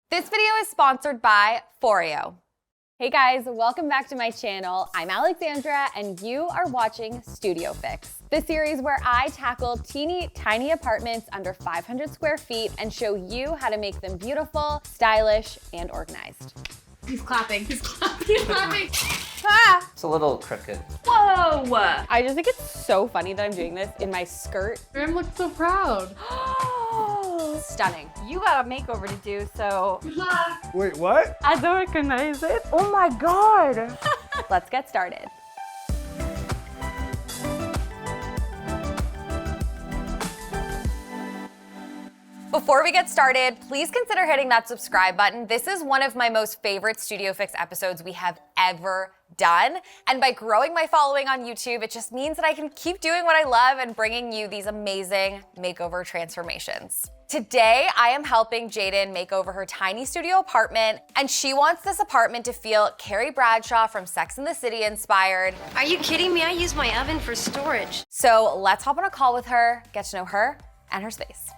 This video is sponsored by Foreo. Hey guys, welcome back to my channel. I'm Alexandra and you are watching Studio Fix, the series where I tackle teeny tiny apartments under 500 square feet and show you how to make them beautiful, stylish, and organized. He's clapping. He's clapping. He's clapping. Ah! It's a little crooked. Whoa! I just think it's so funny that I'm doing this in my skirt. Graham looks so proud. Stunning. You got a makeover to do, so Wait, what? I don't recognize it. Oh my God. Let's get started. Before we get started, please consider hitting that subscribe button. This is one of my most favorite Studio Fix episodes we have ever done. And by growing my following on YouTube, it just means that I can keep doing what I love and bringing you these amazing makeover transformations. Today, I am helping Jaden make over her tiny studio apartment, and she wants this apartment to feel Carrie Bradshaw from Sex and the City inspired. Are you kidding me? I use my oven for storage. So let's hop on a call with her, get to know her and her space.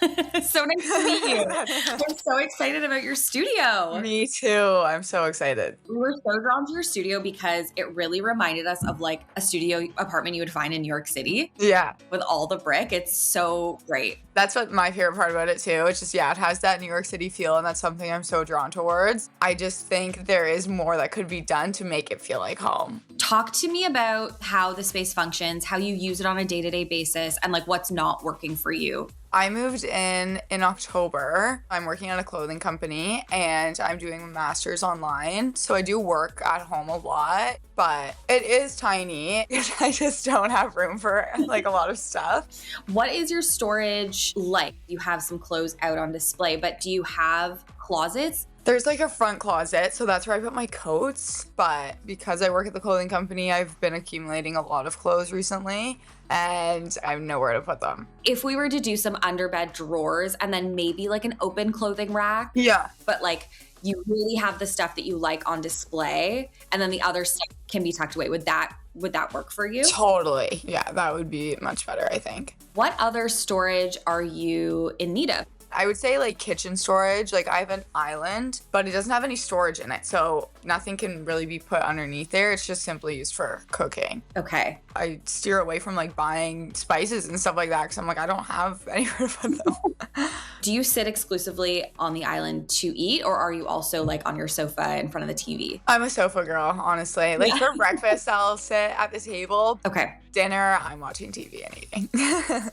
So nice to meet you. I'm so excited about your studio. Me too. I'm so excited. We were so drawn to your studio because it really reminded us of like a studio apartment you would find in New York City. Yeah. With all the brick. It's so great. That's what my favorite part about it too. It's just, yeah, it has that New York City feel, and that's something I'm so drawn towards. I just think there is more that could be done to make it feel like home. Talk to me about how the space functions, how you use it on a day-to-day basis, and like what's not working for you. I moved in October. I'm working at a clothing company and I'm doing a master's online. So I do work at home a lot, but it is tiny. I just don't have room for like a lot of stuff. What is your storage like? You have some clothes out on display, but do you have closets? There's like a front closet, so that's where I put my coats. But because I work at the clothing company, I've been accumulating a lot of clothes recently and I have nowhere to put them. If we were to do some underbed drawers and then maybe like an open clothing rack, yeah, but like you really have the stuff that you like on display and then the other stuff can be tucked away. Would that work for you? Totally. Yeah, that would be much better, I think. What other storage are you in need of? I would say like kitchen storage. Like I have an island, but it doesn't have any storage in it. So nothing can really be put underneath there. It's just simply used for cooking. Okay. I steer away from like buying spices and stuff like that because I'm like, I don't have anywhere to put them. Do you sit exclusively on the island to eat, or are you also like on your sofa in front of the TV? I'm a sofa girl, honestly. Like for breakfast, I'll sit at the table. Okay. Dinner, I'm watching TV and eating.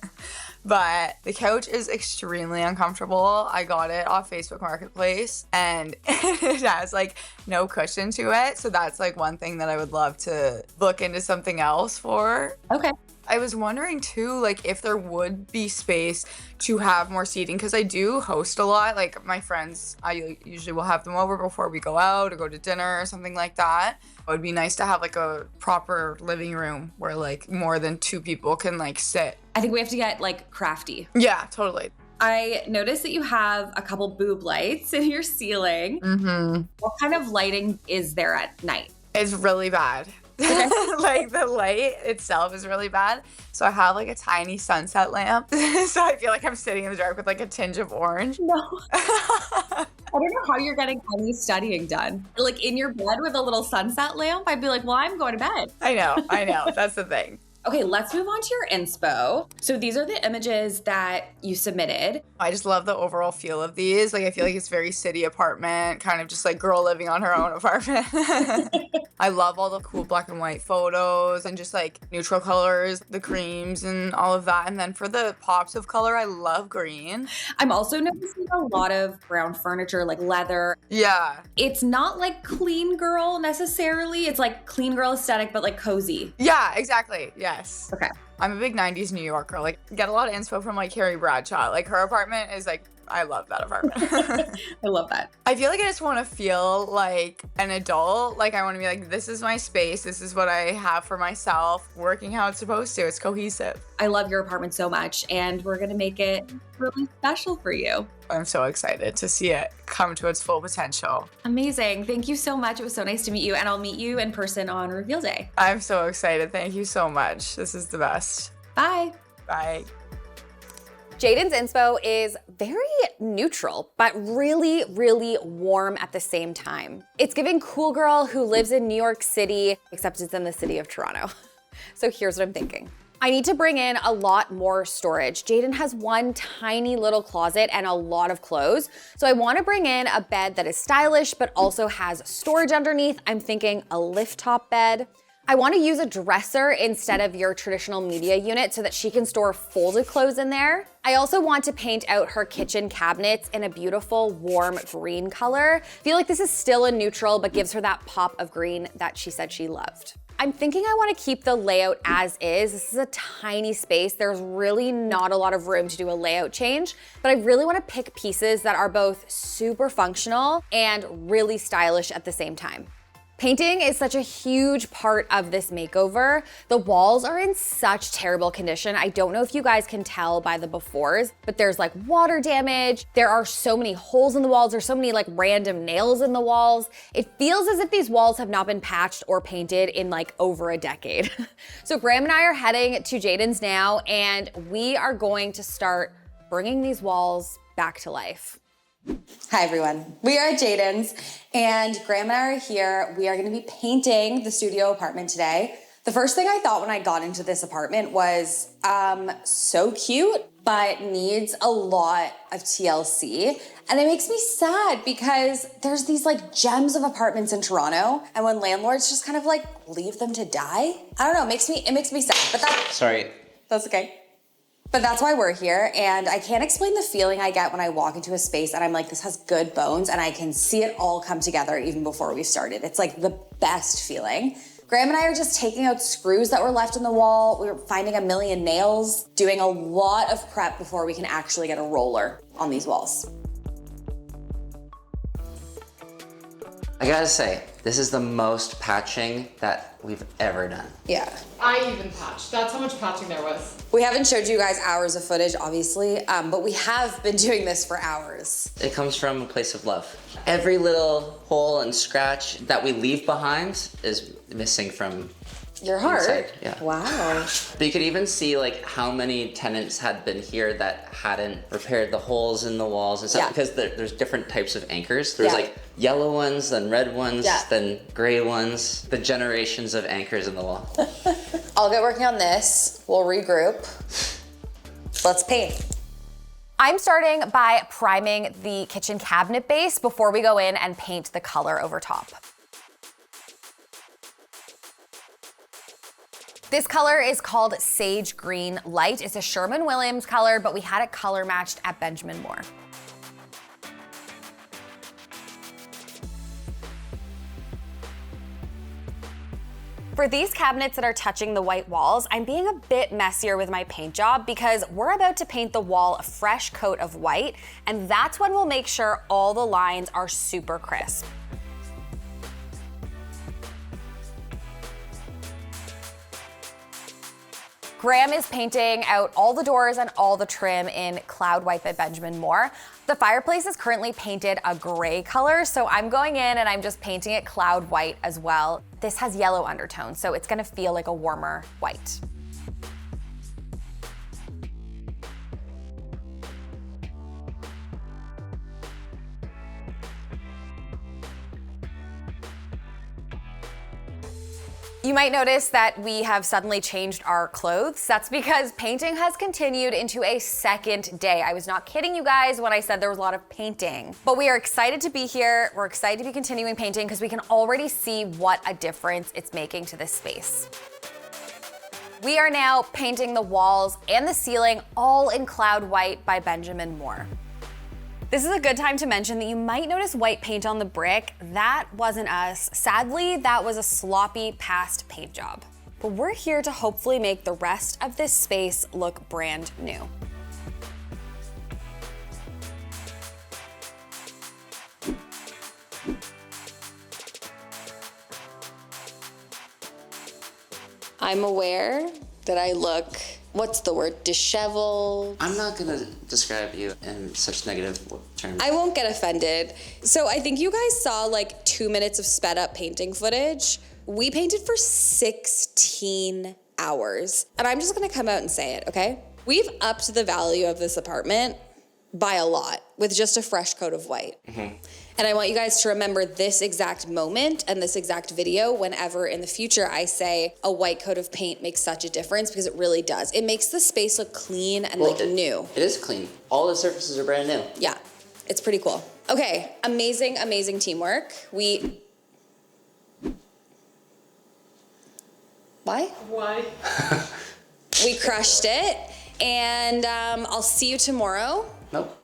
But the couch is extremely uncomfortable. I got it off Facebook Marketplace and it has like no cushion to it. So that's like one thing that I would love to look into something else for. Okay. I was wondering too, like if there would be space to have more seating, because I do host a lot. Like my friends, I usually will have them over before we go out or go to dinner or something like that. It would be nice to have like a proper living room where like more than two people can like sit. I think we have to get like crafty. Yeah, totally. I noticed that you have a couple boob lights in your ceiling. Mm-hmm. What kind of lighting is there at night? It's really bad. Like the light itself is really bad. So I have like a tiny sunset lamp. So I feel like I'm sitting in the dark with like a tinge of orange. No. I don't know how you're getting any studying done. Like in your bed with a little sunset lamp, I'd be like, well, I'm going to bed. I know. That's the thing. Okay, let's move on to your inspo. So these are the images that you submitted. I just love the overall feel of these. Like I feel like it's very city apartment, kind of just like girl living on her own apartment. I love all the cool black and white photos and just like neutral colors, the creams and all of that. And then for the pops of color, I love green. I'm also noticing a lot of brown furniture, like leather. Yeah. It's not like clean girl necessarily. It's like clean girl aesthetic, but like cozy. Yeah, exactly. Yes. Okay. I'm a big 90s New Yorker. Like, get a lot of inspo from like Carrie Bradshaw. Like her apartment is like, I love that apartment. I love that. I feel like I just want to feel like an adult. Like I want to be like, this is my space. This is what I have for myself, working how it's supposed to. It's cohesive. I love your apartment so much, and we're going to make it really special for you. I'm so excited to see it come to its full potential. Amazing. Thank you so much. It was so nice to meet you, and I'll meet you in person on reveal day. I'm so excited. Thank you so much. This is the best. Bye. Bye. Jaden's inspo is very neutral, but really, really warm at the same time. It's giving cool girl who lives in New York City, except it's in the city of Toronto. So here's what I'm thinking. I need to bring in a lot more storage. Jaden has one tiny little closet and a lot of clothes. So I wanna bring in a bed that is stylish, but also has storage underneath. I'm thinking a lift top bed. I wanna use a dresser instead of your traditional media unit so that she can store folded clothes in there. I also want to paint out her kitchen cabinets in a beautiful warm green color. I feel like this is still a neutral, but gives her that pop of green that she said she loved. I'm thinking I wanna keep the layout as is. This is a tiny space. There's really not a lot of room to do a layout change, but I really wanna pick pieces that are both super functional and really stylish at the same time. Painting is such a huge part of this makeover. The walls are in such terrible condition. I don't know if you guys can tell by the befores, but there's like water damage. There are so many holes in the walls. There's so many like random nails in the walls. It feels as if these walls have not been patched or painted in like over a decade. So Graham and I are heading to Jaden's now, and we are going to start bringing these walls back to life. Hi everyone, we are at Jaden's and Graham and I are here. We are gonna be painting the studio apartment today. The first thing I thought when I got into this apartment was so cute, but needs a lot of TLC. And it makes me sad because there's these like gems of apartments in Toronto, and when landlords just kind of like leave them to die, I don't know, it makes me sad, but that's okay. But that's why we're here, and I can't explain the feeling I get when I walk into a space and I'm like, this has good bones, and I can see it all come together even before we started. It's like the best feeling. Graham and I are just taking out screws that were left in the wall. We were finding a million nails, doing a lot of prep before we can actually get a roller on these walls. I gotta say, this is the most patching that we've ever done. Yeah. I even patched. That's how much patching there was. We haven't showed you guys hours of footage, obviously, but we have been doing this for hours. It comes from a place of love. Every little hole and scratch that we leave behind is missing from Your heart? inside. Yeah. Wow. But you could even see like how many tenants had been here that hadn't repaired the holes in the walls and stuff, Yeah. because there's different types of anchors. There's Yeah. like yellow ones, then red ones, Yeah. then gray ones, the generations of anchors in the wall. I'll get working on this. We'll regroup. Let's paint. I'm starting by priming the kitchen cabinet base before we go in and paint the color over top. This color is called Sage Green Light. It's a Sherwin-Williams color, but we had it color matched at Benjamin Moore. For these cabinets that are touching the white walls, I'm being a bit messier with my paint job because we're about to paint the wall a fresh coat of white, and that's when we'll make sure all the lines are super crisp. Graham is painting out all the doors and all the trim in Cloud White by Benjamin Moore. The fireplace is currently painted a gray color, so I'm going in and I'm just painting it Cloud White as well. This has yellow undertones, so it's gonna feel like a warmer white. You might notice that we have suddenly changed our clothes. That's because painting has continued into a second day. I was not kidding you guys when I said there was a lot of painting. But we are excited to be here. We're excited to be continuing painting because we can already see what a difference it's making to this space. We are now painting the walls and the ceiling all in Cloud White by Benjamin Moore. This is a good time to mention that you might notice white paint on the brick. That wasn't us. Sadly, that was a sloppy past paint job. But we're here to hopefully make the rest of this space look brand new. I'm aware that I look, what's the word, disheveled? I'm not gonna describe you in such negative terms. I won't get offended. So I think you guys saw like 2 minutes of sped up painting footage. We painted for 16 hours. And I'm just gonna come out and say it, okay? We've upped the value of this apartment by a lot with just a fresh coat of white. And I want you guys to remember this exact moment and this exact video whenever in the future I say a white coat of paint makes such a difference, because it really does. It makes the space look clean and new. It is clean. All the surfaces are brand new. Yeah, it's pretty cool. Okay, amazing, amazing teamwork. Why? We crushed it, and I'll see you tomorrow. Nope.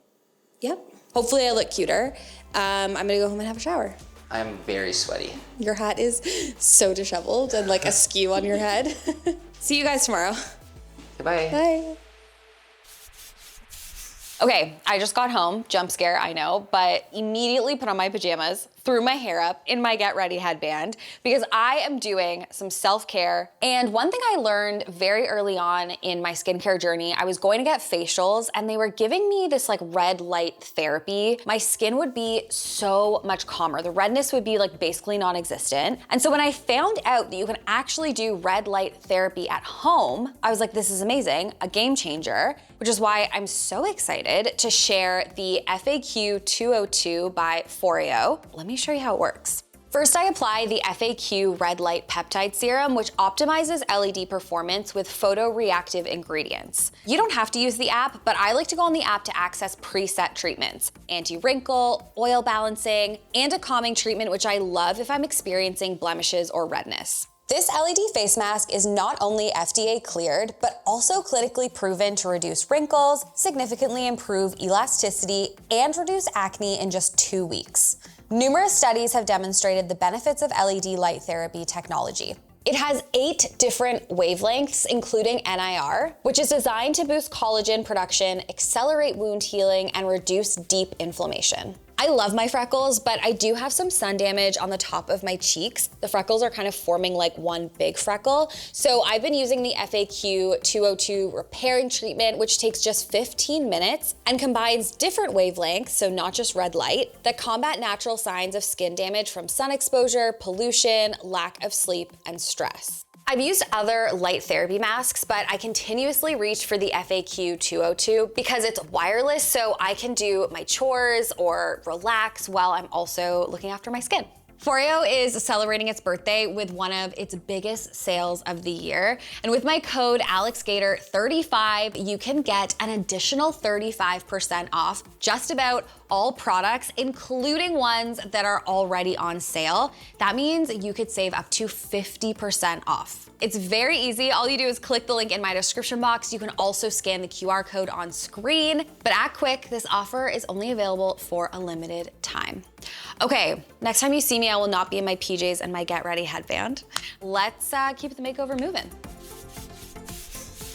Yep. Hopefully I look cuter. I'm gonna go home and have a shower. I'm very sweaty. Your hat is so disheveled and like askew on your head. See you guys tomorrow. Goodbye. Bye. Okay, I just got home, jump scare, I know, but immediately put on my pajamas, threw my hair up in my Get Ready headband because I am doing some self-care. And one thing I learned very early on in my skincare journey, I was going to get facials and they were giving me this like red light therapy. My skin would be so much calmer. The redness would be like basically non-existent. And so when I found out that you can actually do red light therapy at home, I was like, this is amazing, a game changer, which is why I'm so excited to share the FAQ 202 by Foreo. Let me show you how it works. First, I apply the FAQ Red Light Peptide Serum, which optimizes LED performance with photoreactive ingredients. You don't have to use the app, but I like to go on the app to access preset treatments, anti-wrinkle, oil balancing, and a calming treatment, which I love if I'm experiencing blemishes or redness. This LED face mask is not only FDA cleared, but also clinically proven to reduce wrinkles, significantly improve elasticity, and reduce acne in just 2 weeks. Numerous studies have demonstrated the benefits of LED light therapy technology. It has 8 different wavelengths, including NIR, which is designed to boost collagen production, accelerate wound healing, and reduce deep inflammation. I love my freckles, but I do have some sun damage on the top of my cheeks. The freckles are kind of forming like one big freckle. So I've been using the FAQ 202 repairing treatment, which takes just 15 minutes and combines different wavelengths, so not just red light, that combat natural signs of skin damage from sun exposure, pollution, lack of sleep, and stress. I've used other light therapy masks, but I continuously reach for the FAQ 202 because it's wireless, so I can do my chores or relax while I'm also looking after my skin. Foreo is celebrating its birthday with one of its biggest sales of the year. And with my code AlexGater35, you can get an additional 35% off just about all products, including ones that are already on sale. That means you could save up to 50% off. It's very easy. All you do is click the link in my description box. You can also scan the QR code on screen, but act quick. This offer is only available for a limited time. Okay, next time you see me, I will not be in my PJs and my Get Ready headband. Let's keep the makeover moving.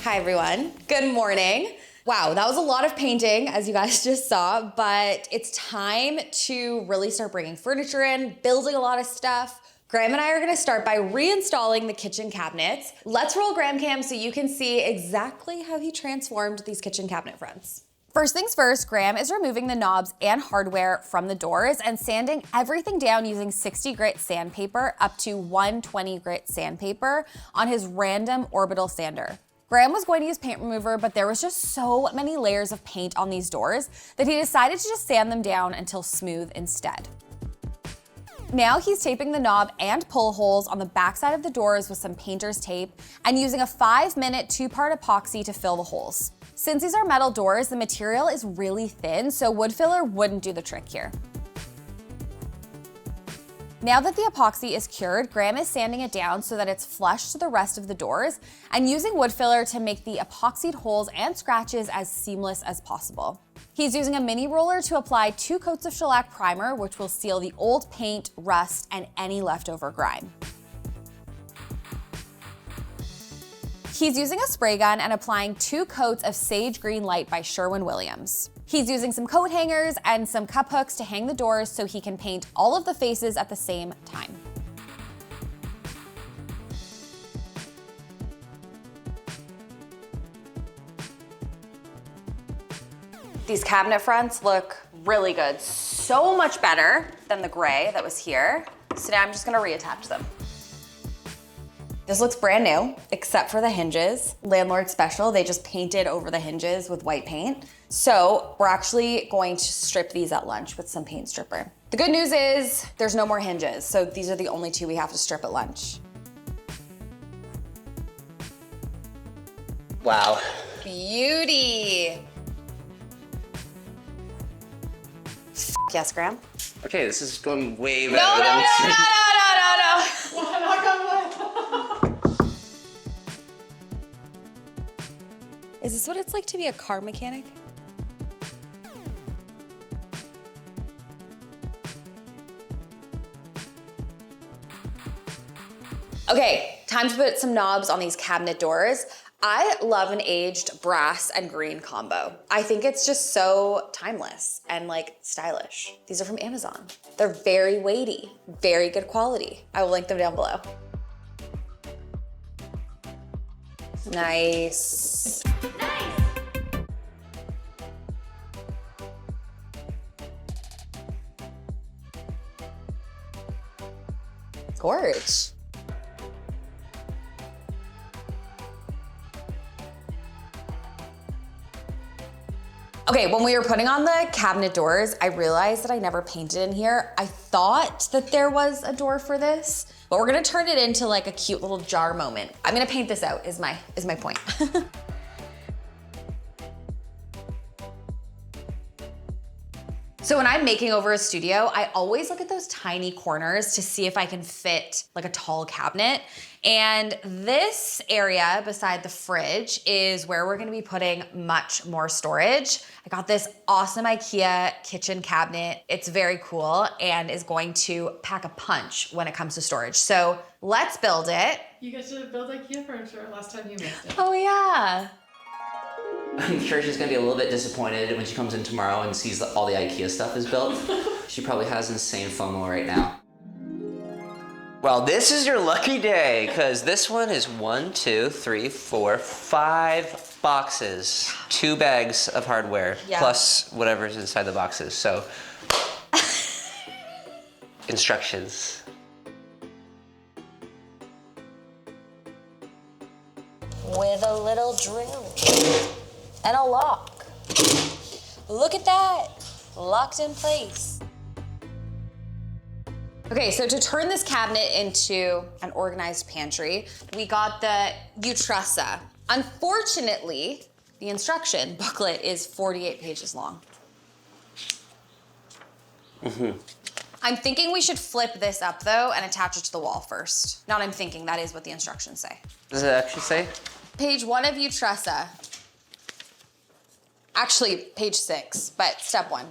Hi everyone, good morning. Wow, that was a lot of painting, as you guys just saw, but it's time to really start bringing furniture in, building a lot of stuff. Graham and I are gonna start by reinstalling the kitchen cabinets. Let's roll Graham Cam so you can see exactly how he transformed these kitchen cabinet fronts. First things first, Graham is removing the knobs and hardware from the doors and sanding everything down using 60 grit sandpaper up to 120 grit sandpaper on his random orbital sander. Graham was going to use paint remover, but there was just so many layers of paint on these doors that he decided to just sand them down until smooth instead. Now he's taping the knob and pull holes on the backside of the doors with some painter's tape and using a 5-minute 2-part epoxy to fill the holes. Since these are metal doors, the material is really thin, so wood filler wouldn't do the trick here. Now that the epoxy is cured, Graham is sanding it down so that it's flush to the rest of the doors and using wood filler to make the epoxied holes and scratches as seamless as possible. He's using a mini roller to apply 2 coats of shellac primer, which will seal the old paint, rust, and any leftover grime. He's using a spray gun and applying 2 coats of Sage Green Light by Sherwin-Williams. He's using some coat hangers and some cup hooks to hang the doors so he can paint all of the faces at the same time. These cabinet fronts look really good, so much better than the gray that was here. So now I'm just gonna reattach them. This looks brand new, except for the hinges. Landlord special, they just painted over the hinges with white paint. So we're actually going to strip these at lunch with some paint stripper. The good news is there's no more hinges, so these are the only two we have to strip at lunch. Wow. Beauty. Yes, Graham? Okay, this is going way better No. than Is this what it's like to be a car mechanic? Okay, time to put some knobs on these cabinet doors. I love an aged brass and green combo. I think it's just so timeless and like stylish. These are from Amazon. They're very weighty, very good quality. I will link them down below. Nice. Gorge. Okay, when we were putting on the cabinet doors, I realized that I never painted in here. I thought that there was a door for this, but we're gonna turn it into like a cute little jar moment. I'm gonna paint this out is my point. So when I'm making over a studio, I always look at those tiny corners to see if I can fit like a tall cabinet. And this area beside the fridge is where we're gonna be putting much more storage. I got this awesome IKEA kitchen cabinet. It's very cool and is going to pack a punch when it comes to storage. So let's build it. You get to build IKEA furniture last time you missed it. Oh yeah. I'm sure she's gonna be a little bit disappointed when she comes in tomorrow and sees that all the IKEA stuff is built. She probably has insane FOMO right now. Well, this is your lucky day, because this one is 1, 2, 3, 4, 5 boxes. 2 bags of hardware, plus whatever's inside the boxes. So, instructions. With a little drill and a lock. Look at that, locked in place. Okay, so to turn this cabinet into an organized pantry, we got the Utrussa. Unfortunately, the instruction booklet is 48 pages long. I'm thinking we should flip this up though and attach it to the wall first. Not I'm thinking, that is what the instructions say. Does it actually say? Page 1 of Utrussa. Actually, page 6, but step 1.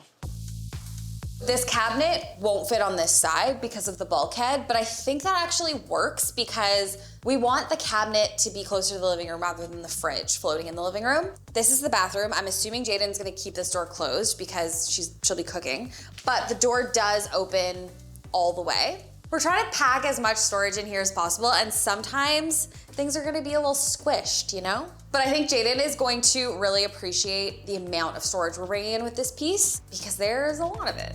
This cabinet won't fit on this side because of the bulkhead, but I think that actually works because we want the cabinet to be closer to the living room rather than the fridge floating in the living room. This is the bathroom. I'm assuming Jaden's gonna keep this door closed because she'll be cooking, but the door does open all the way. We're trying to pack as much storage in here as possible, and sometimes things are gonna be a little squished, you know? But I think Jaden is going to really appreciate the amount of storage we're bringing in with this piece because there's a lot of it.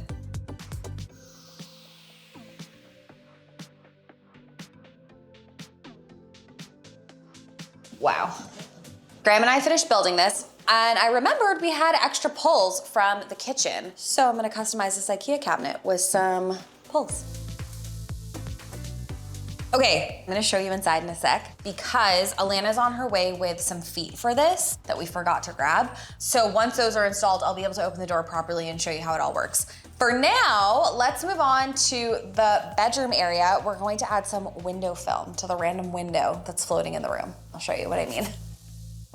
Wow. Graham and I finished building this, and I remembered we had extra pulls from the kitchen. So I'm gonna customize this IKEA cabinet with some pulls. Okay, I'm gonna show you inside in a sec because Alana's on her way with some feet for this that we forgot to grab. So once those are installed, I'll be able to open the door properly and show you how it all works. For now, let's move on to the bedroom area. We're going to add some window film to the random window that's floating in the room. I'll show you what I mean.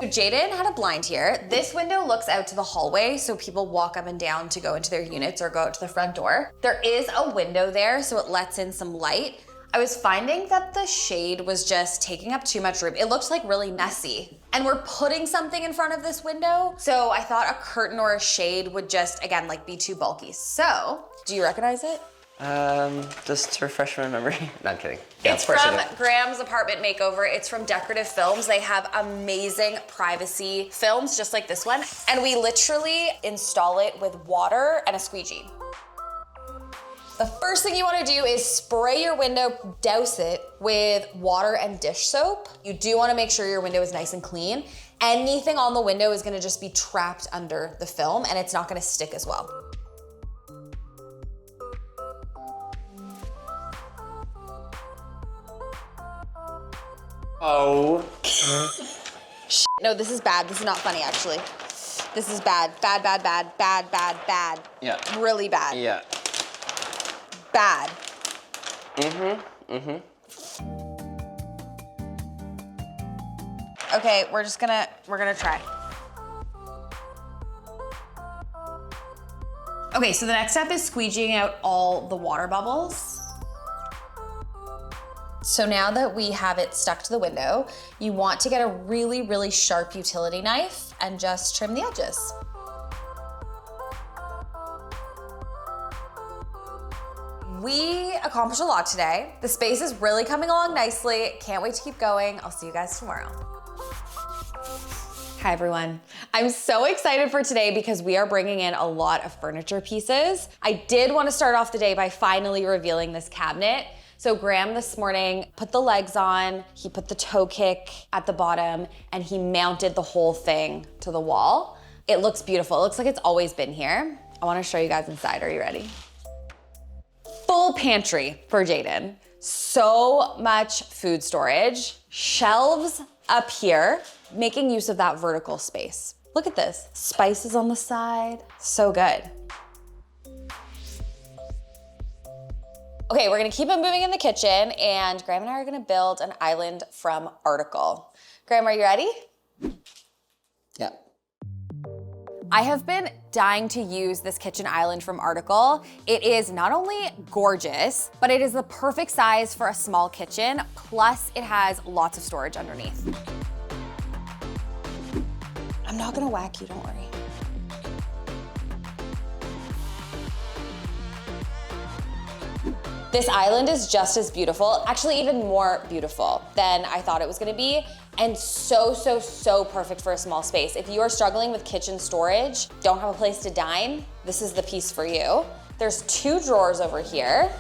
Jaden had a blind here. This window looks out to the hallway, so people walk up and down to go into their units or go out to the front door. There is a window there, so it lets in some light. I was finding that the shade was just taking up too much room. It looked like really messy. And we're putting something in front of this window, so I thought a curtain or a shade would just, again, like be too bulky. So, do you recognize it? Just to refresh my memory. No, I'm kidding. Yeah, It's from Graham's Apartment Makeover. It's from Decorative Films. They have amazing privacy films just like this one. And we literally install it with water and a squeegee. The first thing you wanna do is spray your window, douse it with water and dish soap. You do wanna make sure your window is nice and clean. Anything on the window is gonna just be trapped under the film and it's not gonna stick as well. Oh. No, this is bad. This is not funny, actually. This is bad. Bad, bad, bad, bad, bad, bad. Yeah. Really bad. Yeah. Bad. Okay, we're gonna try. Okay, so the next step is squeegeeing out all the water bubbles. So now that we have it stuck to the window, you want to get a really, really sharp utility knife and just trim the edges. We accomplished a lot today. The space is really coming along nicely. Can't wait to keep going. I'll see you guys tomorrow. Hi everyone. I'm so excited for today because we are bringing in a lot of furniture pieces. I did want to start off the day by finally revealing this cabinet. So Graham this morning put the legs on, he put the toe kick at the bottom, and he mounted the whole thing to the wall. It looks beautiful. It looks like it's always been here. I want to show you guys inside. Are you ready? Full pantry for Jaden. So much food storage, shelves up here, making use of that vertical space. Look at this, spices on the side, so good. Okay, we're gonna keep it moving in the kitchen and Graham and I are gonna build an island from article. Graham, are you ready? Yeah. I have been dying to use this kitchen island from Article. It is not only gorgeous, but it is the perfect size for a small kitchen, plus it has lots of storage underneath. I'm not gonna whack you, don't worry. This island is just as beautiful, actually even more beautiful than I thought it was gonna be, and so, so, so perfect for a small space. If you are struggling with kitchen storage, don't have a place to dine, this is the piece for you. There's 2 drawers over here.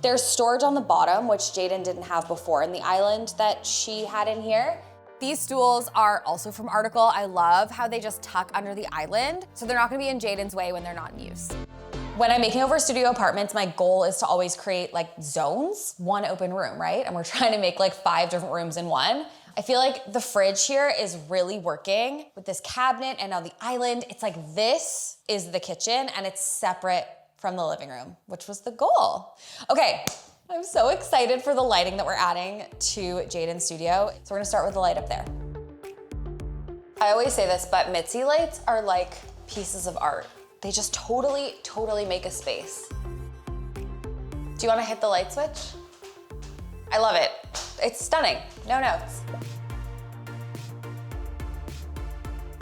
There's storage on the bottom, which Jaden didn't have before in the island that she had in here. These stools are also from Article. I love how they just tuck under the island, so they're not gonna be in Jaden's way when they're not in use. When I'm making over studio apartments, my goal is to always create like zones, one open room, right? And we're trying to make like 5 different rooms in one. I feel like the fridge here is really working with this cabinet and now the island. It's like this is the kitchen and it's separate from the living room, which was the goal. Okay, I'm so excited for the lighting that we're adding to Jaden's studio. So we're gonna start with the light up there. I always say this, but Mitzi lights are like pieces of art. They just totally, totally make a space. Do you wanna hit the light switch? I love it. It's stunning, no notes.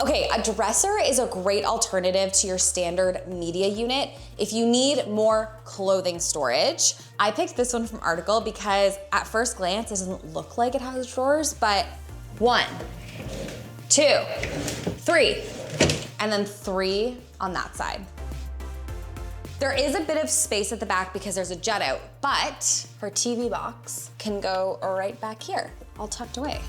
Okay, a dresser is a great alternative to your standard media unit if you need more clothing storage. I picked this one from Article because at first glance, it doesn't look like it has drawers, but 1, 2, 3, and then 3 on that side. There is a bit of space at the back because there's a jut out, but her TV box can go right back here, all tucked away.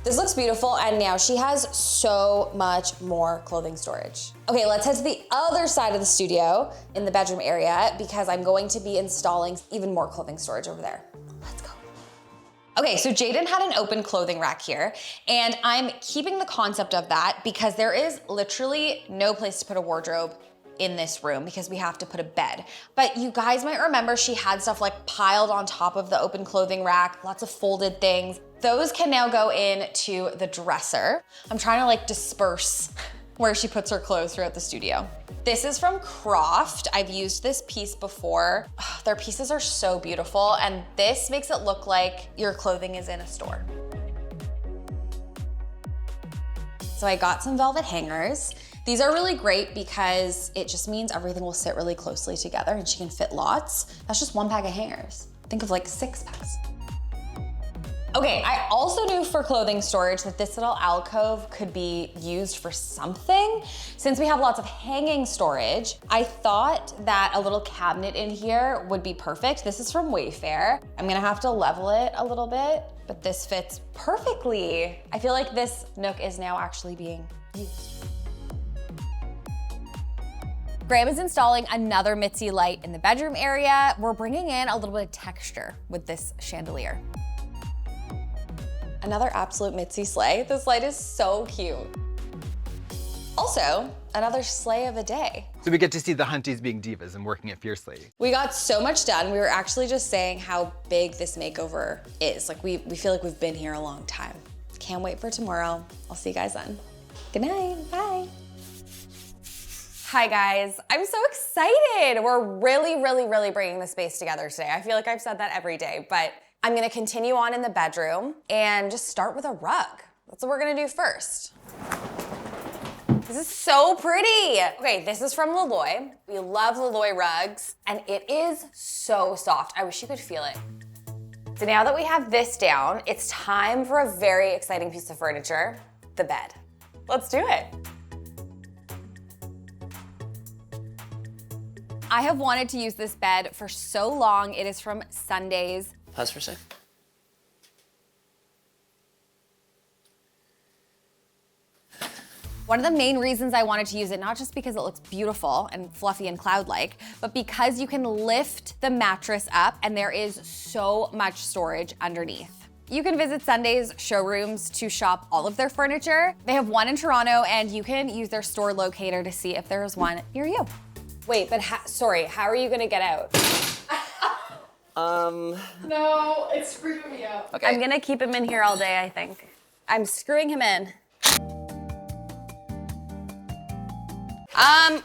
This looks beautiful, and now she has so much more clothing storage. Okay, let's head to the other side of the studio in the bedroom area because I'm going to be installing even more clothing storage over there. Let's go. Okay, so Jaden had an open clothing rack here, and I'm keeping the concept of that because there is literally no place to put a wardrobe in this room because we have to put a bed. But you guys might remember she had stuff like piled on top of the open clothing rack, lots of folded things. Those can now go into the dresser. I'm trying to like disperse where she puts her clothes throughout the studio. This is from Croft. I've used this piece before. Their pieces are so beautiful, and this makes it look like your clothing is in a store. So I got some velvet hangers. These are really great because it just means everything will sit really closely together and she can fit lots. That's just 1 pack of hangers. Think of like 6 packs. Okay, I also knew for clothing storage that this little alcove could be used for something. Since we have lots of hanging storage, I thought that a little cabinet in here would be perfect. This is from Wayfair. I'm gonna have to level it a little bit, but this fits perfectly. I feel like this nook is now actually being used. Graham is installing another Mitzi light in the bedroom area. We're bringing in a little bit of texture with this chandelier. Another absolute Mitzi sleigh. This light is so cute. Also, another sleigh of a day. So we get to see the Hunties being divas and working it fiercely. We got so much done. We were actually just saying how big this makeover is. Like we feel like we've been here a long time. Can't wait for tomorrow. I'll see you guys then. Good night, bye. Hi guys, I'm so excited. We're really bringing the space together today. I feel like I've said that every day, but I'm gonna continue on in the bedroom and just start with a rug. That's what we're gonna do first. This is so pretty. Okay, this is from Loloi. We love Loloi rugs, and it is so soft. I wish you could feel it. So now that we have this down, it's time for a very exciting piece of furniture, the bed. Let's do it. I have wanted to use this bed for so long. It is from Sundays. Pause for a sec. One of the main reasons I wanted to use it, not just because it looks beautiful and fluffy and cloud-like, but because you can lift the mattress up and there is so much storage underneath. You can visit Sunday's showrooms to shop all of their furniture. They have one in Toronto, and you can use their store locator to see if there is one near you. Wait, but sorry, how are you gonna get out? No, it's screwing me up. Okay. I'm gonna keep him in here all day, I think. I'm screwing him in.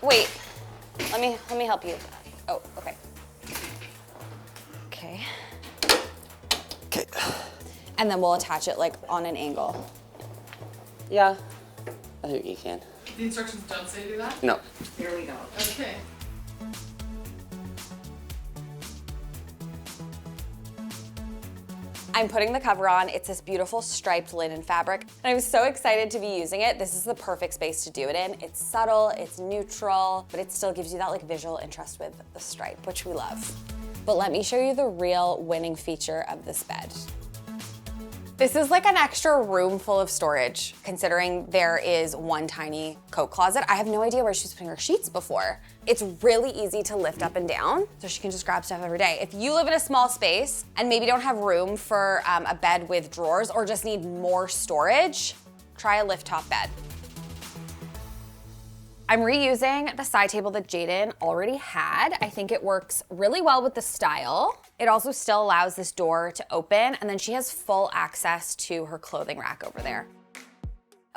Wait. Let me help you. Oh, okay. Okay. Okay. And then we'll attach it like on an angle. Yeah. I think you can. The instructions don't say do that? No. Here we go. Okay. I'm putting the cover on. It's this beautiful striped linen fabric, and I was so excited to be using it. This is the perfect space to do it in. It's subtle, it's neutral, but it still gives you that like visual interest with the stripe, which we love. But let me show you the real winning feature of this bed. This is like an extra room full of storage, considering there is one tiny coat closet. I have no idea where she's putting her sheets before. It's really easy to lift up and down, so she can just grab stuff every day. If you live in a small space and maybe don't have room for a bed with drawers or just need more storage, try a lift top bed. I'm reusing the side table that Jaden already had. I think it works really well with the style. It also still allows this door to open, and then she has full access to her clothing rack over there.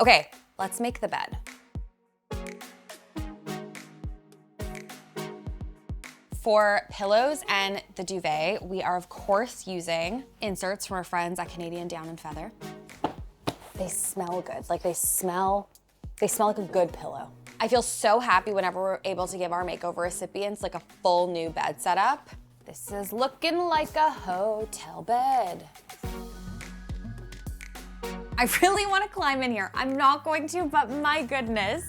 Okay, let's make the bed. For pillows and the duvet, we are of course using inserts from our friends at Canadian Down and Feather. They smell good, like they smell like a good pillow. I feel so happy whenever we're able to give our makeover recipients like a full new bed setup. This is looking like a hotel bed. I really want to climb in here. I'm not going to, but my goodness.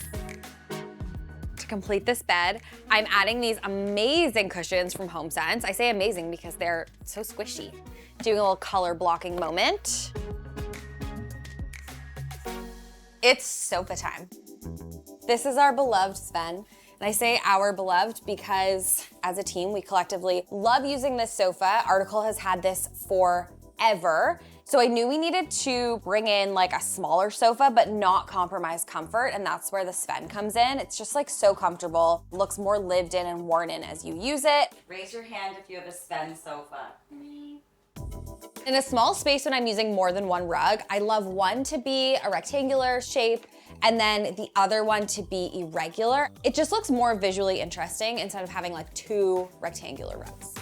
To complete this bed, I'm adding these amazing cushions from HomeSense. I say amazing because they're so squishy. Doing a little color blocking moment. It's sofa time. This is our beloved Sven. And I say our beloved because as a team, we collectively love using this sofa. Article has had this forever. So I knew we needed to bring in like a smaller sofa, but not compromise comfort. And that's where the Sven comes in. It's just like so comfortable, looks more lived in and worn in as you use it. Raise your hand if you have a Sven sofa. In a small space when I'm using more than one rug, I love one to be a rectangular shape and then the other one to be irregular. It just looks more visually interesting instead of having like two rectangular rugs.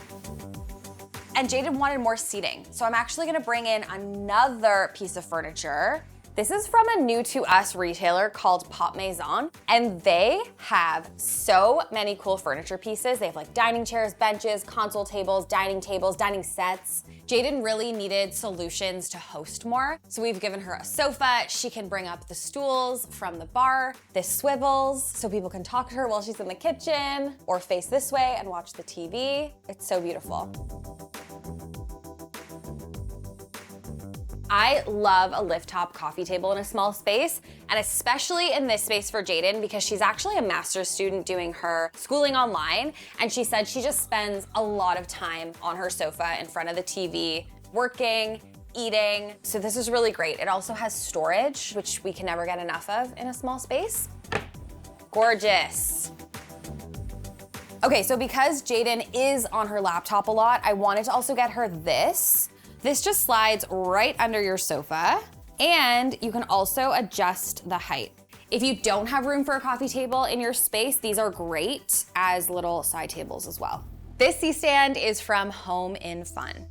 And Jaden wanted more seating, so I'm actually gonna bring in another piece of furniture. This is from a new to us retailer called Pop Maison, and they have so many cool furniture pieces. They have like dining chairs, benches, console tables, dining sets. Jaden really needed solutions to host more, so we've given her a sofa. She can bring up the stools from the bar. This swivels so people can talk to her while she's in the kitchen, or face this way and watch the TV. It's so beautiful. I love a lift top coffee table in a small space, and especially in this space for Jaden because she's actually a master's student doing her schooling online, and she said she just spends a lot of time on her sofa in front of the TV, working, eating. So this is really great. It also has storage, which we can never get enough of in a small space. Gorgeous. Okay, so because Jaden is on her laptop a lot, I wanted to also get her this. This just slides right under your sofa, and you can also adjust the height. If you don't have room for a coffee table in your space, these are great as little side tables as well. This C-stand is from Home in Fun.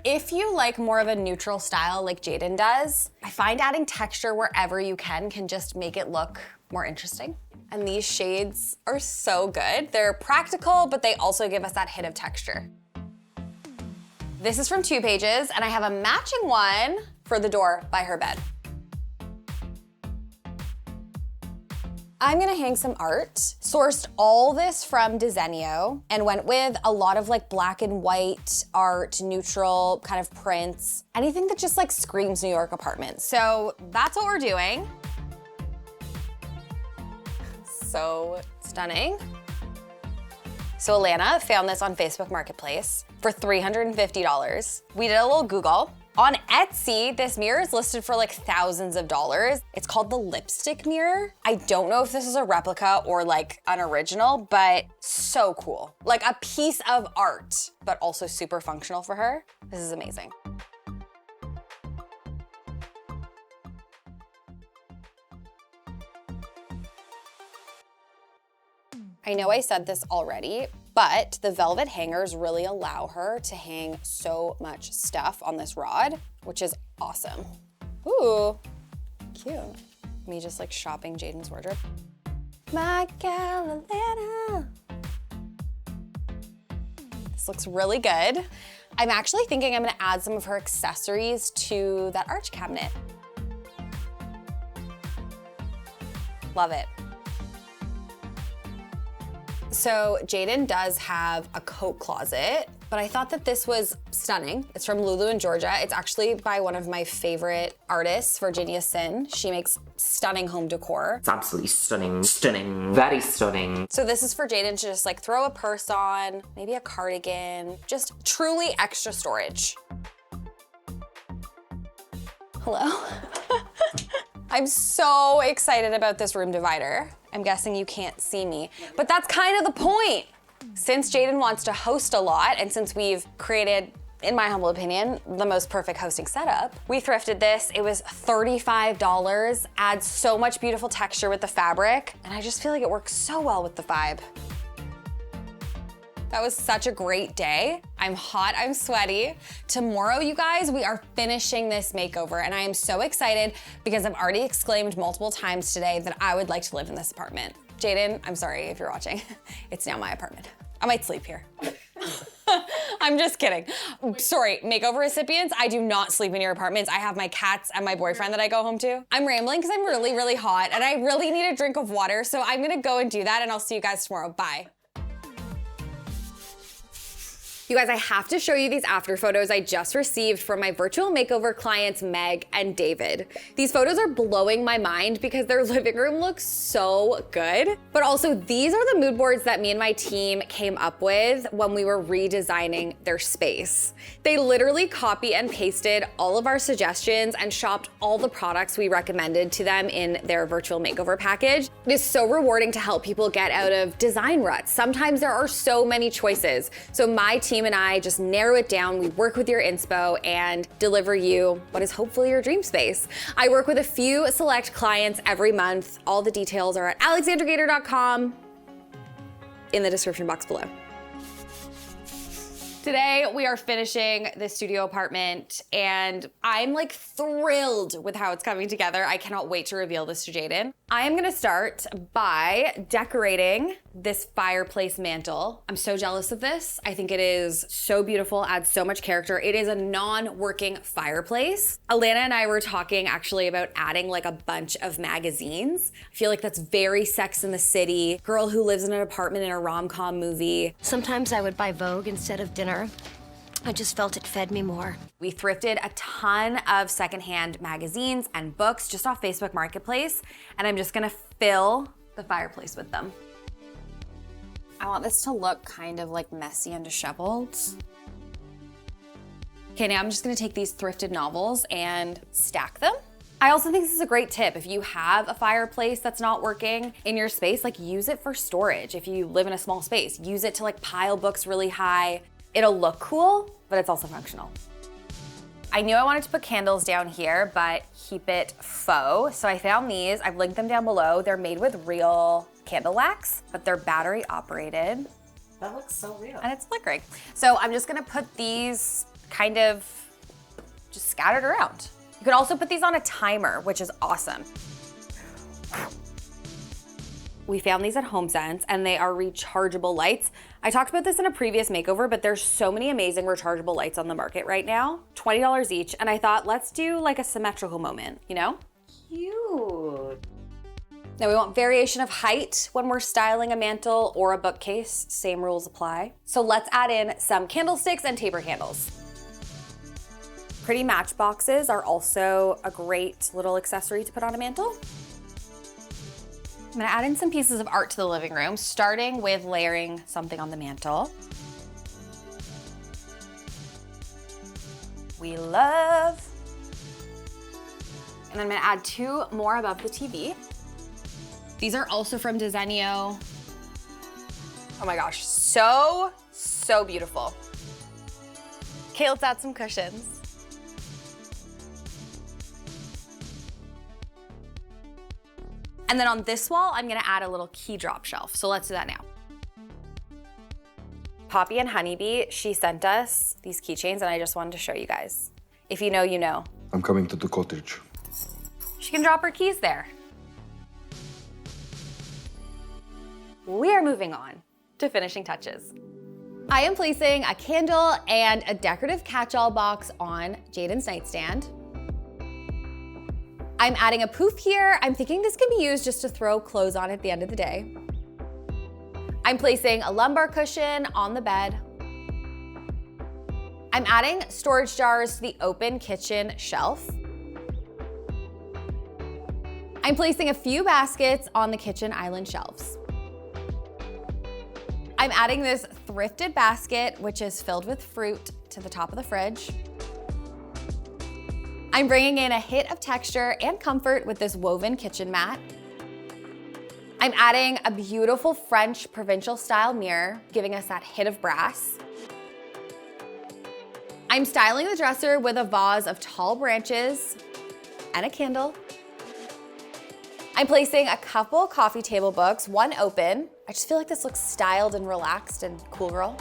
If you like more of a neutral style like Jaden does, I find adding texture wherever you can just make it look more interesting. And these shades are so good. They're practical, but they also give us that hit of texture. This is from 2 Pages, and I have a matching one for the door by her bed. I'm gonna hang some art. Sourced all this from Desenio and went with a lot of like black and white art, neutral kind of prints, anything that just like screams New York apartment. So that's what we're doing. So stunning. So Alana found this on Facebook Marketplace for $350. We did a little Google. On Etsy, this mirror is listed for like thousands of dollars. It's called the lipstick mirror. I don't know if this is a replica or like an original, but so cool. Like a piece of art, but also super functional for her. This is amazing. I know I said this already, but the velvet hangers really allow her to hang so much stuff on this rod, which is awesome. Ooh, cute. Me just like shopping Jaden's wardrobe. My gal Alana. This looks really good. I'm actually thinking I'm gonna add some of her accessories to that arch cabinet. Love it. So Jaden does have a coat closet, but I thought that this was stunning. It's from Lulu in Georgia. It's actually by one of my favorite artists, Virginia Sin. She makes stunning home decor. It's absolutely stunning, stunning, very stunning. So this is for Jaden to just like throw a purse on, maybe a cardigan, just truly extra storage. Hello? I'm so excited about this room divider. I'm guessing you can't see me, but that's kind of the point. Since Jaden wants to host a lot, and since we've created, in my humble opinion, the most perfect hosting setup, we thrifted this. It was $35, adds so much beautiful texture with the fabric, and I just feel like it works so well with the vibe. That was such a great day. I'm hot, I'm sweaty. Tomorrow, you guys, we are finishing this makeover, and I am so excited because I've already exclaimed multiple times today that I would like to live in this apartment. Jaden, I'm sorry if you're watching. It's now my apartment. I might sleep here. I'm just kidding. Sorry, makeover recipients, I do not sleep in your apartments. I have my cats and my boyfriend that I go home to. I'm rambling because I'm really, really hot, and I really need a drink of water, so I'm gonna go and do that, and I'll see you guys tomorrow. Bye. You guys, I have to show you these after photos I just received from my virtual makeover clients, Meg and David. These photos are blowing my mind because their living room looks so good. But also, these are the mood boards that me and my team came up with when we were redesigning their space. They literally copy and pasted all of our suggestions and shopped all the products we recommended to them in their virtual makeover package. It is so rewarding to help people get out of design ruts. Sometimes there are so many choices. So my team and I just narrow it down. We work with your inspo and deliver you what is hopefully your dream space. I work with a few select clients every month. All the details are at alexandragater.com in the description box below. Today, we are finishing this studio apartment, and I'm like thrilled with how it's coming together. I cannot wait to reveal this to Jaden. I am gonna start by decorating this fireplace mantle. I'm so jealous of this. I think it is so beautiful, adds so much character. It is a non-working fireplace. Alana and I were talking actually about adding like a bunch of magazines. I feel like that's very Sex and the City, girl who lives in an apartment in a rom-com movie. Sometimes I would buy Vogue instead of dinner. I just felt it fed me more. We thrifted a ton of secondhand magazines and books just off Facebook Marketplace, and I'm just gonna fill the fireplace with them. I want this to look kind of like messy and disheveled. Okay, now I'm just gonna take these thrifted novels and stack them. I also think this is a great tip. If you have a fireplace that's not working in your space, like use it for storage. If you live in a small space, use it to like pile books really high. It'll look cool, but it's also functional. I knew I wanted to put candles down here, but keep it faux. So I found these, I've linked them down below. They're made with real candle wax, but they're battery operated. That looks so real. And it's flickering. So I'm just gonna put these kind of just scattered around. You could also put these on a timer, which is awesome. We found these at HomeSense, and they are rechargeable lights. I talked about this in a previous makeover, but there's so many amazing rechargeable lights on the market right now. $20 each, and I thought, let's do like a symmetrical moment, you know? Cute. Now we want variation of height when we're styling a mantle or a bookcase. Same rules apply. So let's add in some candlesticks and taper candles. Pretty matchboxes are also a great little accessory to put on a mantle. I'm gonna add in some pieces of art to the living room, starting with layering something on the mantle. We love. And then I'm gonna add 2 more above the TV. These are also from Desenio. Oh my gosh, so beautiful. Okay, let's add some cushions. And then on this wall, I'm gonna add a little key drop shelf. So let's do that now. Poppy and Honeybee, she sent us these keychains, and I just wanted to show you guys. If you know, you know. I'm coming to the cottage. She can drop her keys there. We are moving on to finishing touches. I am placing a candle and a decorative catch-all box on Jaden's nightstand. I'm adding a poof here. I'm thinking this can be used just to throw clothes on at the end of the day. I'm placing a lumbar cushion on the bed. I'm adding storage jars to the open kitchen shelf. I'm placing a few baskets on the kitchen island shelves. I'm adding this thrifted basket, which is filled with fruit, to the top of the fridge. I'm bringing in a hit of texture and comfort with this woven kitchen mat. I'm adding a beautiful French provincial style mirror, giving us that hit of brass. I'm styling the dresser with a vase of tall branches and a candle. I'm placing a couple coffee table books, one open. I just feel like this looks styled and relaxed and cool girl.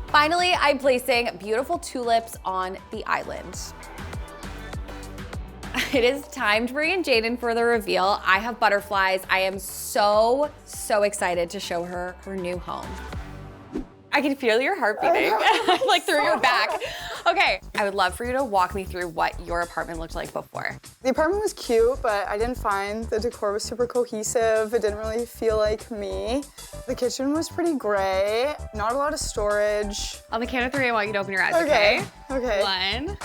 Finally, I'm placing beautiful tulips on the island. It is time to bring in Jaden for the reveal. I have butterflies. I am so excited to show her her new home. I can feel your heart beating, like through your back. Okay, I would love for you to walk me through what your apartment looked like before. The apartment was cute, but I didn't find the decor was super cohesive. It didn't really feel like me. The kitchen was pretty gray, not a lot of storage. On the count of 3, I want you to open your eyes, okay? Okay. 1,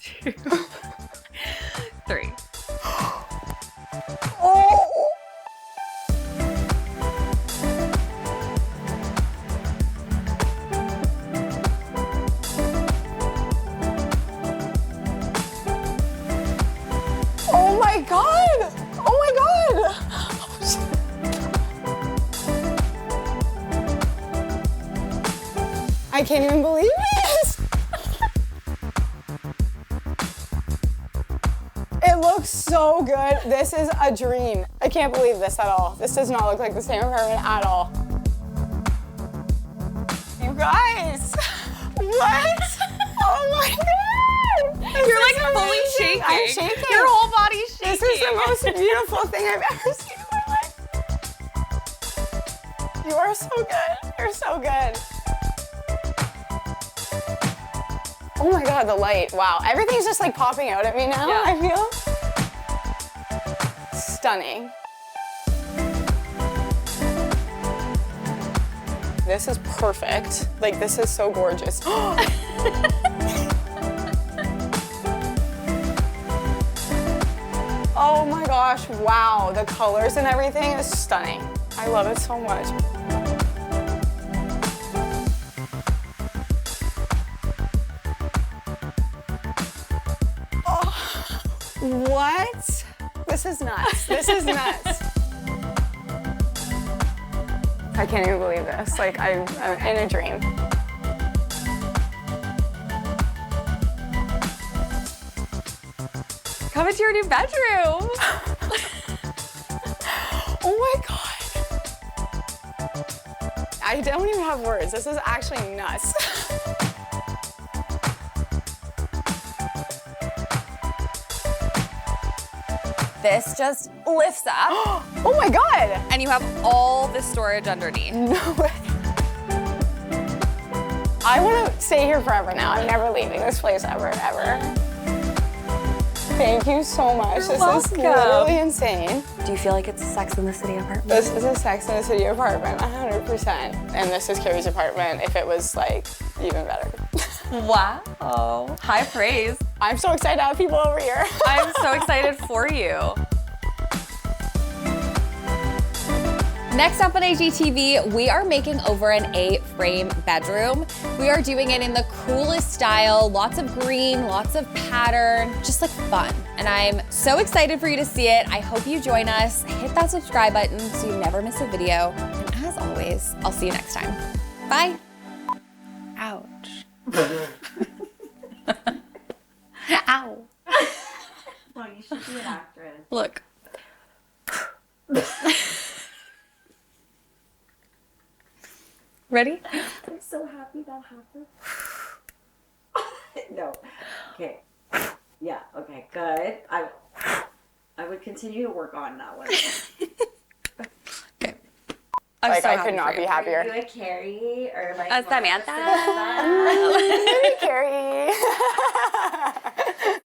2, 3. Oh! Oh my God! Oh my God! I can't even believe this! It looks so good. This is a dream. I can't believe this at all. This does not look like the same apartment at all. You guys! What? Oh my god! You're like fully shaking. I'm shaking. Your whole body's shaking. This is the most beautiful thing I've ever seen in my life. You are so good. You're so good. Oh my god, the light. Wow. Everything's just like popping out at me now, Yeah. I feel. Stunning. This is perfect. Like, this is so gorgeous. Oh my gosh, wow. The colors and everything is stunning. I love it so much. Oh, what? This is nuts. This is nuts. I can't even believe this. Like, I'm in a dream. Come into your new bedroom. Oh my god. I don't even have words. This is actually nuts. This just lifts up. Oh my god. And you have all this storage underneath. No way. I want to stay here forever now. I'm never leaving this place ever, ever. Thank you so much. You're this welcome. is literally insane. Do you feel like it's a Sex in the City apartment? This is a Sex in the City apartment, 100%. And this is Carrie's apartment if it was like even better. Wow. High praise. I'm so excited to have people over here. I'm so excited for you. Next up on AGTV, we are making over an A-frame bedroom. We are doing it in the coolest style, lots of green, lots of pattern, just like fun. And I'm so excited for you to see it. I hope you join us. Hit that subscribe button so you never miss a video. And as always, I'll see you next time. Bye. Ouch. Ow. Well, you should be an actress. Look. Ready? I'm so happy that happened. No. Okay. Yeah, okay, good. I would continue to work on that one. Okay. Like, so I happy could not for be you. happier. Are you a Carrie or am I Samantha.